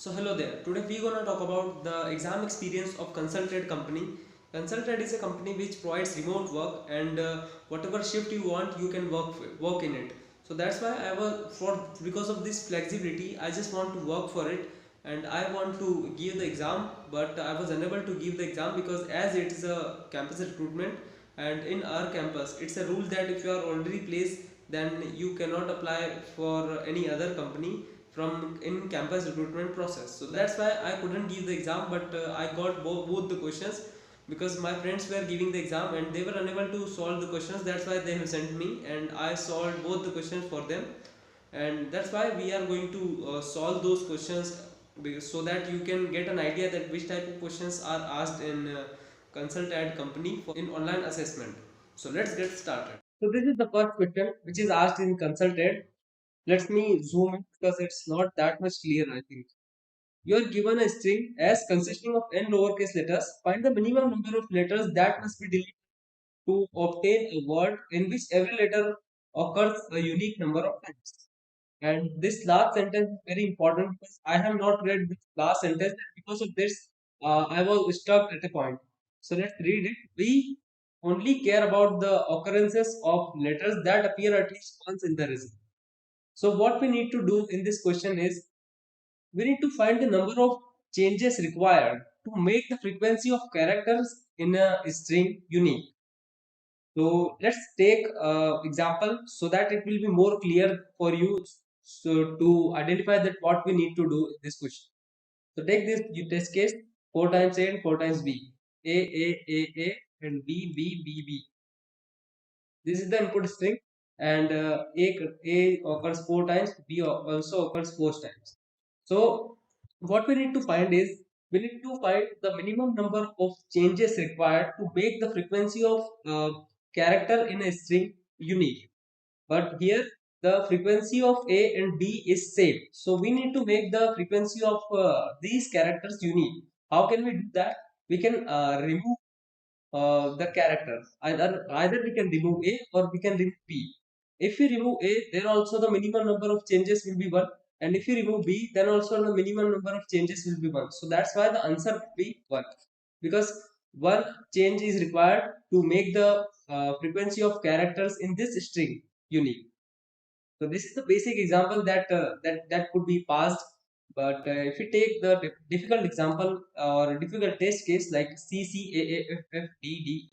So hello there. Today we gonna talk about the exam experience of ConsultAdd company. ConsultAdd is a company which provides remote work and whatever shift you want, you can work in it. So that's why I was for because of this flexibility, I just want to work for it and I want to give the exam, but I was unable to give the exam because as it is a campus recruitment and in our campus, it's a rule that if you are already placed, then you cannot apply for any other company from in campus recruitment process. So that's why I couldn't give the exam, but I got both the questions because my friends were giving the exam and they were unable to solve the questions. That's why they have sent me and I solved both the questions for them, and that's why we are going to solve those questions so that you can get an idea that which type of questions are asked in ConsultAdd company in online assessment. So let's get started. So this is the first question which is asked in ConsultAdd. Let me zoom in because it's not that much clear, I think. You are given a string as consisting of n lowercase letters. Find the minimum number of letters that must be deleted to obtain a word in which every letter occurs a unique number of times. And this last sentence is very important because I have not read this last sentence, and because of this, I was stuck at a point. So let's read it. We only care about the occurrences of letters that appear at least once in the result. So what we need to do in this question is we need to find the number of changes required to make the frequency of characters in a string unique. So let's take example so that it will be more clear for you so to identify that what we need to do in this question. So take this you test case 4 times A and 4 times B. A and B. This is the input string, and A occurs 4 times, B also occurs 4 times. So what we need to find is we need to find the minimum number of changes required to make the frequency of character in a string unique. But here the frequency of A and B is same. So we need to make the frequency of these characters unique. How can we do that? We can remove the character. Either we can remove A or we can remove B. If we remove A, then also the minimum number of changes will be 1. And if you remove B, then also the minimum number of changes will be 1. So that's why the answer will be 1. Because one change is required to make the frequency of characters in this string unique. So this is the basic example that could be passed. But if you take the difficult example or difficult test case like CCAFFDDECCE.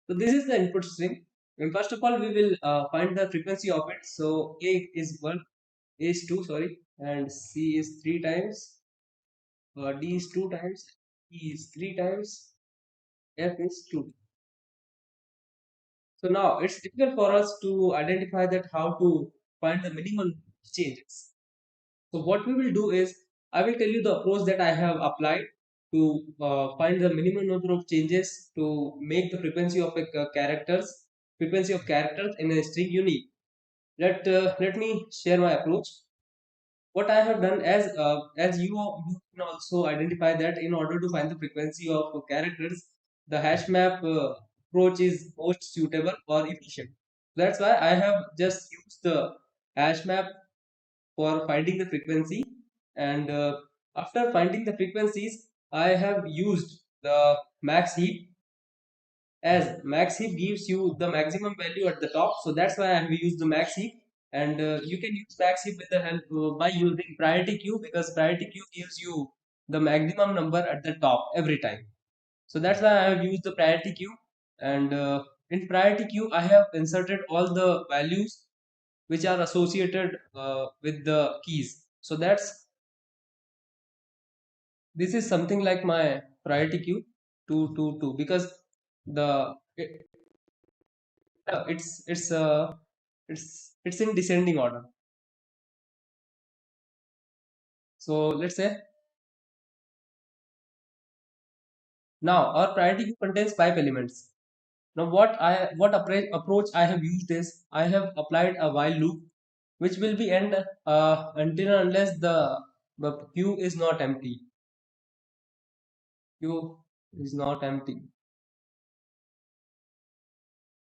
So this is the input string. And first of all, we will find the frequency of it. So A is 1, A is 2, sorry, and C is 3 times, D is 2 times, E is 3 times, F is 2. So now it's difficult for us to identify that how to find the minimum changes. So what we will do is I will tell you the approach that I have applied to find the minimum number of changes to make the frequency of characters in a string unique. Let me share my approach. What I have done as you can also identify that in order to find the frequency of characters, the hash map approach is most suitable or efficient. That's why I have just used the hash map for finding the frequency, and after finding the frequencies, I have used the max heap, as max heap gives you the maximum value at the top. So that's why I have used the max heap, and you can use max heap with the help by using priority queue, because priority queue gives you the maximum number at the top every time. So that's why I have used the priority queue, and in priority queue I have inserted all the values which are associated with the keys. So this is something like my priority queue 2 because the it's it's in descending order. So let's say now our priority queue contains 5 elements. Now approach I have used is I have applied a while loop which will be end until and unless the queue is not empty. is not empty.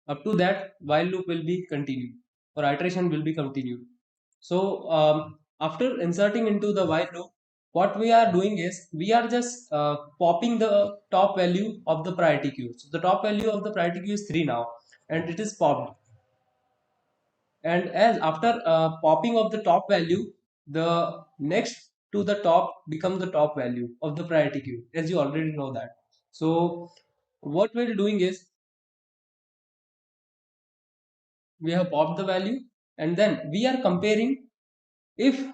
Up to that, while loop will be continued or iteration will be continued. So after inserting into the while loop, what we are doing is we are just popping the top value of the priority queue. So the top value of the priority queue is 3 now, and it is popped. And as after popping of the top value, the next to the top becomes the top value of the priority queue, as you already know that. So what we're doing is we have popped the value, and then we are comparing if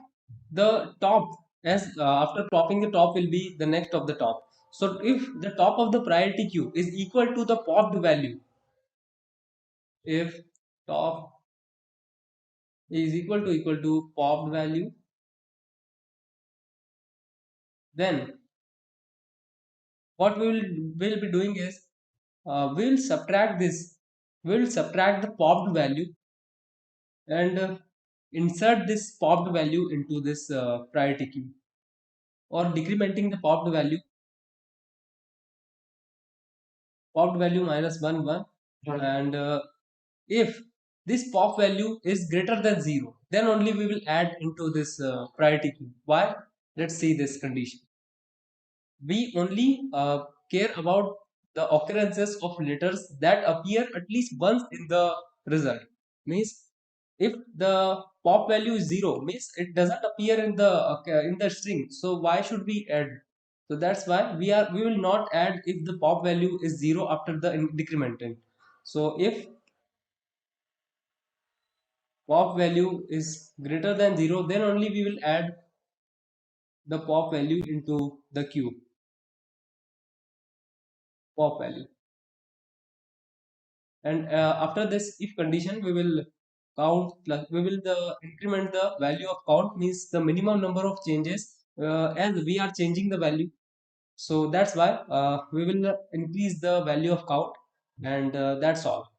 the top, as after popping the top will be the next of the top. So if the top of the priority queue is equal to the popped value, if top is equal to popped value, then what we will be doing is we will subtract this, we will subtract the popped value and insert this popped value into this priority queue, or decrementing the popped value minus 1 1. And if this pop value is greater than 0, then only we will add into this priority queue. Why? Let's see this condition. We only care about the occurrences of letters that appear at least once in the result. Means if the pop value is 0, means it doesn't appear in the string. So why should we add? So that's why we will not add if the pop value is 0 after the decrementing. So if pop value is greater than 0, then only we will add the pop value into the queue, pop value. And after this if condition, we will count plus we will increment the value of count, means the minimum number of changes as we are changing the value. So that's why we will increase the value of count, and that's all.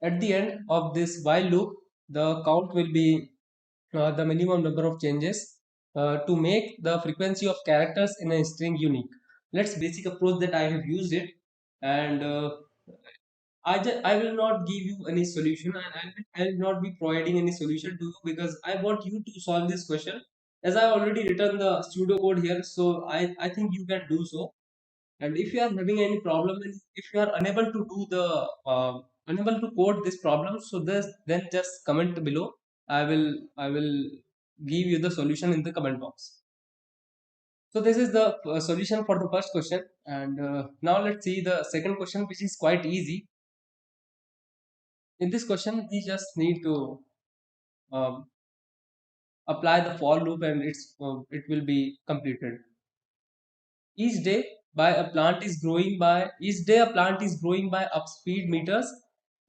At the end of this while loop, the count will be the minimum number of changes to make the frequency of characters in a string unique. Let's basic approach that I have used it, and I will not give you any solution, and I will not be providing any solution to you, because I want you to solve this question. As I already written the pseudo code here, so I think you can do so. And if you are having any problem, and if you are unable to do the unable to code this problem, so this then just comment below. I will give you the solution in the comment box. So this is the solution for the first question, and now let's see the second question, which is quite easy. In this question we just need to um, apply the for loop, and it will be completed. Each day a plant is growing by up speed meters.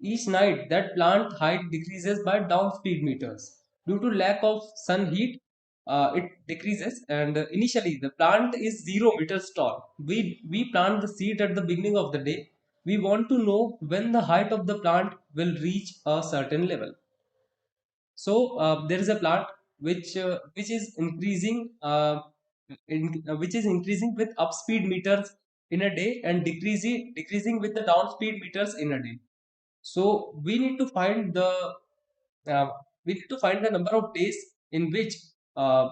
Each night that plant height decreases by down speed meters. Due to lack of sun heat, it decreases, and initially the plant is 0 meters tall. We plant the seed at the beginning of the day. We want to know when the height of the plant will reach a certain level. So there is a plant which is increasing which is increasing with up speed meters in a day, and decreasing with the down speed meters in a day. So uh, we need to find the number of days in which uh,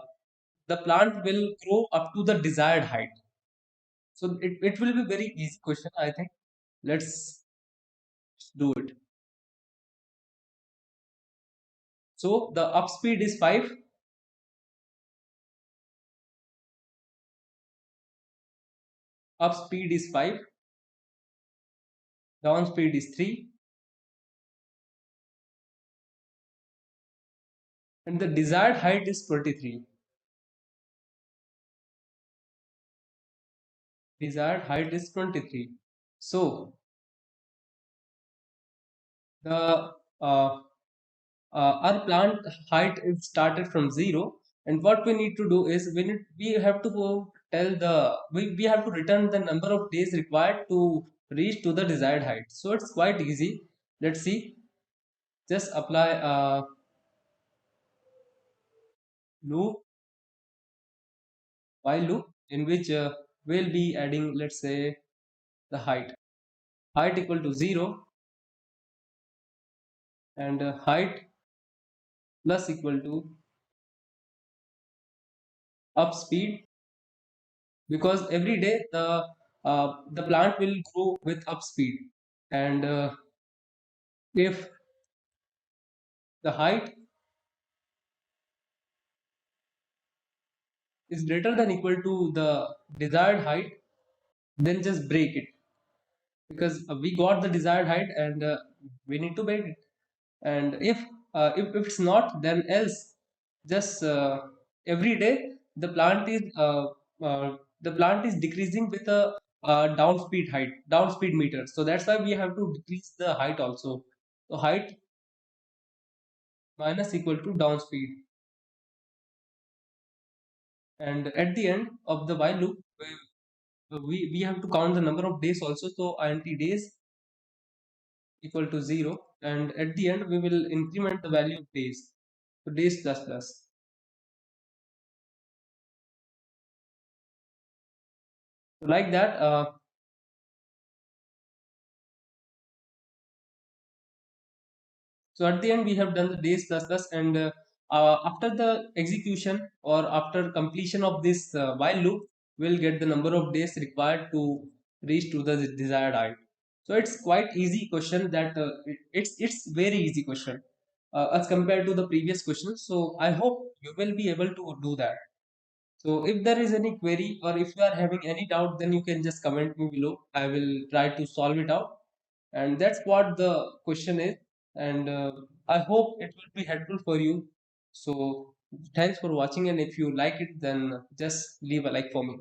the plant will grow up to the desired height. So it will be very easy question, I think. Let's do it. So the up speed is 5, up speed is 5, down speed is 3, and the desired height is 23. Desired height is 23. So the our plant height is started from 0, and what we need to do is we have to go tell we have to return the number of days required to reach to the desired height. So it's quite easy. Let's see. Just apply a loop, while loop, in which we'll be adding, let's say, the height equal to 0, and height plus equal to up speed, because every day the plant will grow with up speed. And if the height is greater than equal to the desired height, then just break it, because we got the desired height, and we need to break it. And if it's not, then else just every day the plant is decreasing with a down speed meter. So that's why we have to decrease the height also. So height minus equal to down speed. And at the end of the while loop, we have to count the number of days also. So int days equal to 0, and at the end we will increment the value of days, so days plus plus. So like that, so at the end we have done the days plus plus, and after the execution or after completion of this while loop, we'll get the number of days required to reach to the desired height. So it's quite easy question, that it's very easy question as compared to the previous questions. So I hope you will be able to do that. So if there is any query, or if you are having any doubt, then you can just comment me below. I will try to solve it out. And that's what the question is. And I hope it will be helpful for you. So thanks for watching, and if you like it, then just leave a like for me.